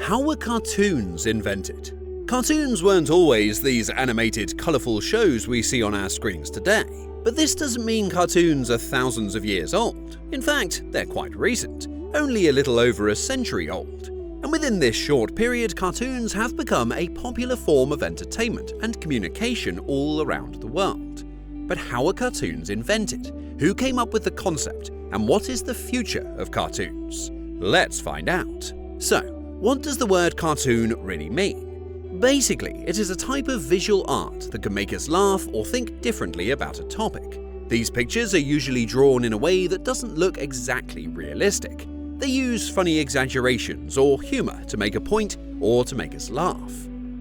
How were cartoons invented? Cartoons weren't always these animated, colourful shows we see on our screens today. But this doesn't mean cartoons are thousands of years old. In fact, they're quite recent, only a little over a century old. And within this short period, cartoons have become a popular form of entertainment and communication all around the world. But how were cartoons invented? Who came up with the concept? And what is the future of cartoons? Let's find out. So, what does the word cartoon really mean? Basically, it is a type of visual art that can make us laugh or think differently about a topic. These pictures are usually drawn in a way that doesn't look exactly realistic. They use funny exaggerations or humor to make a point or to make us laugh.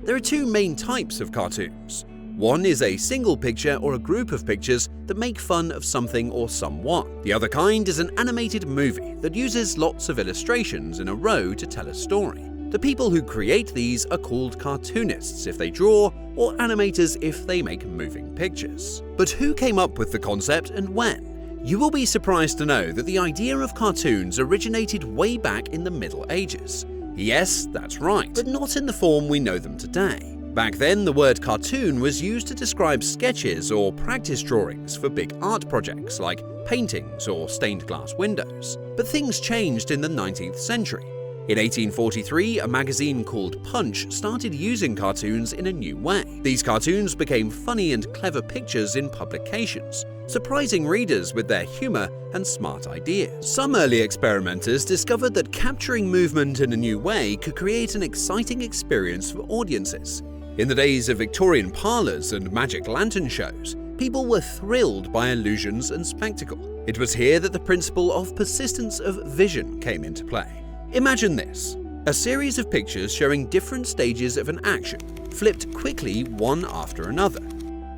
There are two main types of cartoons. One is a single picture or a group of pictures that make fun of something or someone. The other kind is an animated movie that uses lots of illustrations in a row to tell a story. The people who create these are called cartoonists if they draw, or animators if they make moving pictures. But who came up with the concept and when? You will be surprised to know that the idea of cartoons originated way back in the Middle Ages. Yes, that's right, but not in the form we know them today. Back then, the word cartoon was used to describe sketches or practice drawings for big art projects like paintings or stained glass windows. But things changed in the 19th century. In 1843, a magazine called Punch started using cartoons in a new way. These cartoons became funny and clever pictures in publications, surprising readers with their humor and smart ideas. Some early experimenters discovered that capturing movement in a new way could create an exciting experience for audiences. In the days of Victorian parlors and magic lantern shows, people were thrilled by illusions and spectacle. It was here that the principle of persistence of vision came into play. Imagine this: a series of pictures showing different stages of an action, flipped quickly one after another.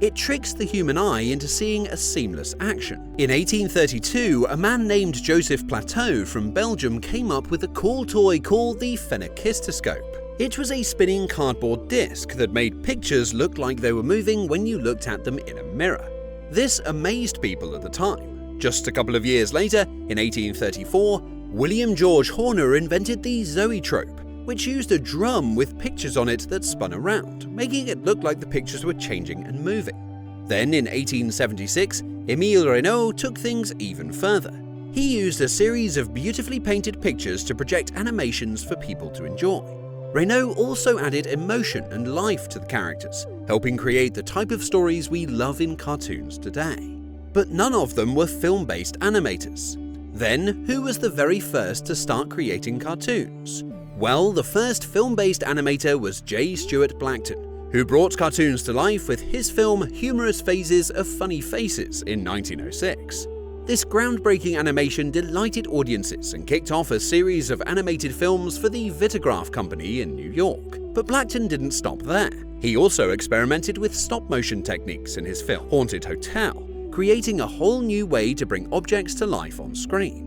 It tricks the human eye into seeing a seamless action. In 1832, a man named Joseph Plateau from Belgium came up with a cool toy called the phenakistoscope. It was a spinning cardboard disc that made pictures look like they were moving when you looked at them in a mirror. This amazed people at the time. Just a couple of years later, in 1834, William George Horner invented the zoetrope, which used a drum with pictures on it that spun around, making it look like the pictures were changing and moving. Then in 1876, Émile Reynaud took things even further. He used a series of beautifully painted pictures to project animations for people to enjoy. Reynaud also added emotion and life to the characters, helping create the type of stories we love in cartoons today. But none of them were film-based animators. Then, who was the very first to start creating cartoons? Well, the first film-based animator was J. Stuart Blackton, who brought cartoons to life with his film Humorous Phases of Funny Faces in 1906. This groundbreaking animation delighted audiences and kicked off a series of animated films for the Vitagraph Company in New York. But Blackton didn't stop there. He also experimented with stop-motion techniques in his film Haunted Hotel, creating a whole new way to bring objects to life on screen.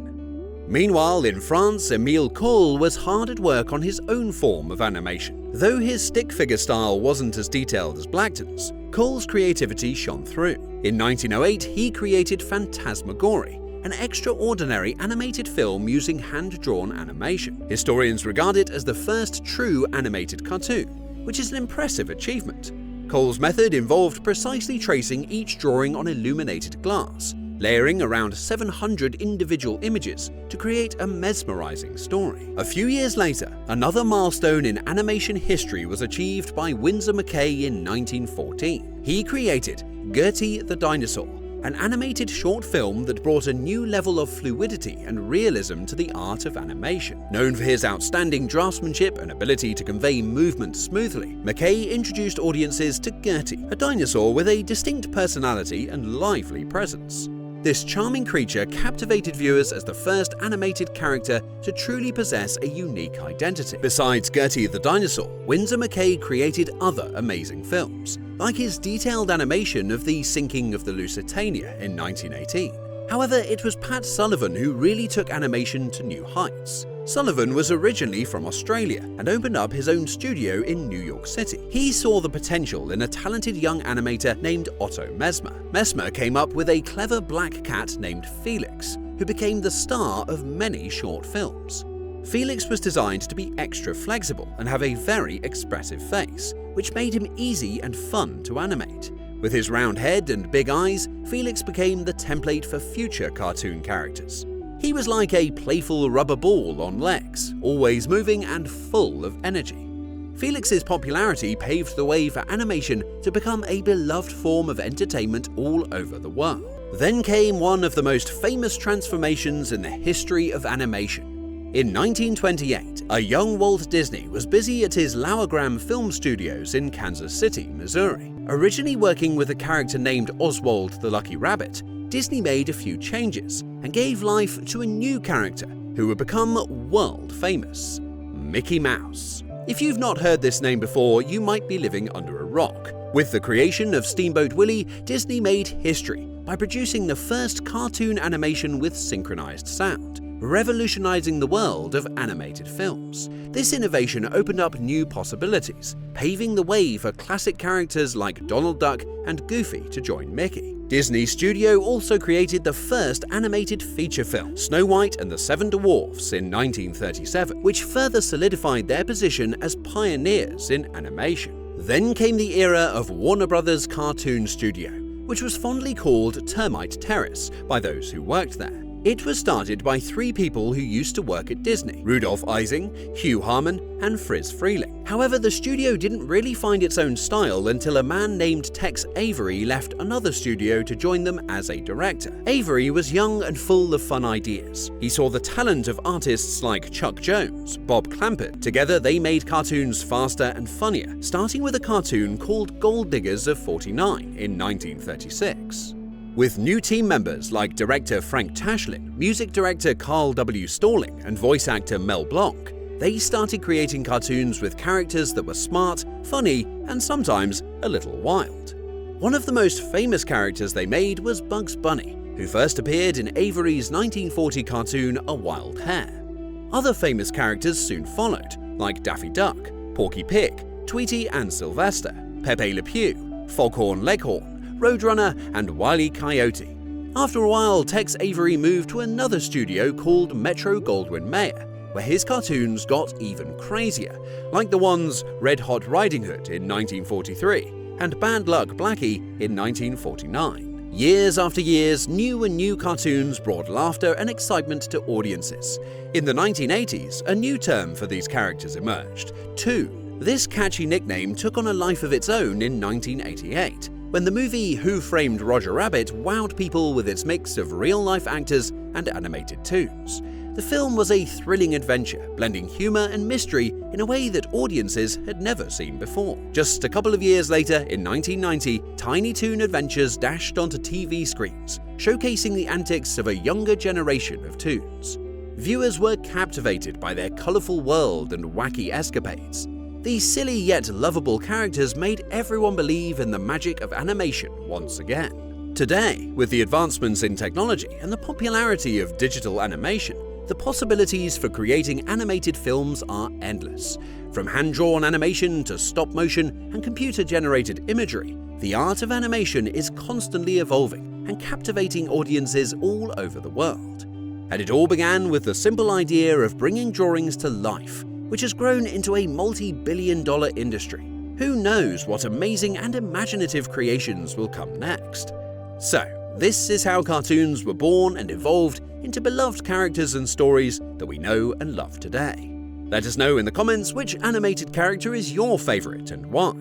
Meanwhile, in France, Émile Cohl was hard at work on his own form of animation. Though his stick figure style wasn't as detailed as Blackton's, Cohl's creativity shone through. In 1908, he created Phantasmagory, an extraordinary animated film using hand-drawn animation. Historians regard it as the first true animated cartoon, which is an impressive achievement. Cohl's method involved precisely tracing each drawing on illuminated glass, layering around 700 individual images to create a mesmerizing story. A few years later, another milestone in animation history was achieved by Winsor McCay in 1914. He created Gertie the Dinosaur, an animated short film that brought a new level of fluidity and realism to the art of animation. Known for his outstanding draftsmanship and ability to convey movement smoothly, McCay introduced audiences to Gertie, a dinosaur with a distinct personality and lively presence. This charming creature captivated viewers as the first animated character to truly possess a unique identity. Besides Gertie the Dinosaur, Winsor McCay created other amazing films, like his detailed animation of the sinking of the Lusitania in 1918. However, it was Pat Sullivan who really took animation to new heights. Sullivan was originally from Australia and opened up his own studio in New York City. He saw the potential in a talented young animator named Otto Mesmer. Mesmer came up with a clever black cat named Felix, who became the star of many short films. Felix was designed to be extra flexible and have a very expressive face, which made him easy and fun to animate. With his round head and big eyes, Felix became the template for future cartoon characters. He was like a playful rubber ball on legs, always moving and full of energy. Felix's popularity paved the way for animation to become a beloved form of entertainment all over the world. Then came one of the most famous transformations in the history of animation. In 1928, a young Walt Disney was busy at his Lowergram Film Studios in Kansas City, Missouri. Originally working with a character named Oswald the Lucky Rabbit, Disney made a few changes and gave life to a new character who would become world famous: Mickey Mouse. If you've not heard this name before, you might be living under a rock. With the creation of Steamboat Willie, Disney made history by producing the first cartoon animation with synchronized sound, revolutionizing the world of animated films. This innovation opened up new possibilities, paving the way for classic characters like Donald Duck and Goofy to join Mickey. Disney Studio also created the first animated feature film, Snow White and the Seven Dwarfs, in 1937, which further solidified their position as pioneers in animation. Then came the era of Warner Brothers Cartoon Studio, which was fondly called Termite Terrace by those who worked there. It was started by three people who used to work at Disney: Rudolph Ising, Hugh Harman, and Friz Freleng. However, the studio didn't really find its own style until a man named Tex Avery left another studio to join them as a director. Avery was young and full of fun ideas. He saw the talent of artists like Chuck Jones, Bob Clampett. Together, they made cartoons faster and funnier, starting with a cartoon called Gold Diggers of 49 in 1936. With new team members like director Frank Tashlin, music director Carl W. Stalling, and voice actor Mel Blanc, they started creating cartoons with characters that were smart, funny, and sometimes a little wild. One of the most famous characters they made was Bugs Bunny, who first appeared in Avery's 1940 cartoon A Wild Hare. Other famous characters soon followed, like Daffy Duck, Porky Pig, Tweety and Sylvester, Pepe Le Pew, Foghorn Leghorn, Roadrunner, and Wile E. Coyote. After a while, Tex Avery moved to another studio called Metro-Goldwyn-Mayer, where his cartoons got even crazier, like the ones Red Hot Riding Hood in 1943 and Bad Luck Blackie in 1949. Years after years, new cartoons brought laughter and excitement to audiences. In the 1980s, a new term for these characters emerged: toon. This catchy nickname took on a life of its own in 1988, when the movie Who Framed Roger Rabbit wowed people with its mix of real-life actors and animated toons. The film was a thrilling adventure, blending humor and mystery in a way that audiences had never seen before. Just a couple of years later, in 1990, Tiny Toon Adventures dashed onto TV screens, showcasing the antics of a younger generation of toons. Viewers were captivated by their colorful world and wacky escapades. These silly yet lovable characters made everyone believe in the magic of animation once again. Today, with the advancements in technology and the popularity of digital animation, the possibilities for creating animated films are endless. From hand-drawn animation to stop-motion and computer-generated imagery, the art of animation is constantly evolving and captivating audiences all over the world. And it all began with the simple idea of bringing drawings to life, which has grown into a multi-billion-dollar industry. Who knows what amazing and imaginative creations will come next? So, this is how cartoons were born and evolved into beloved characters and stories that we know and love today. Let us know in the comments which animated character is your favorite and why.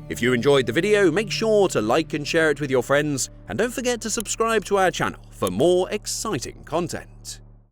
If you enjoyed the video, make sure to like and share it with your friends, and don't forget to subscribe to our channel for more exciting content.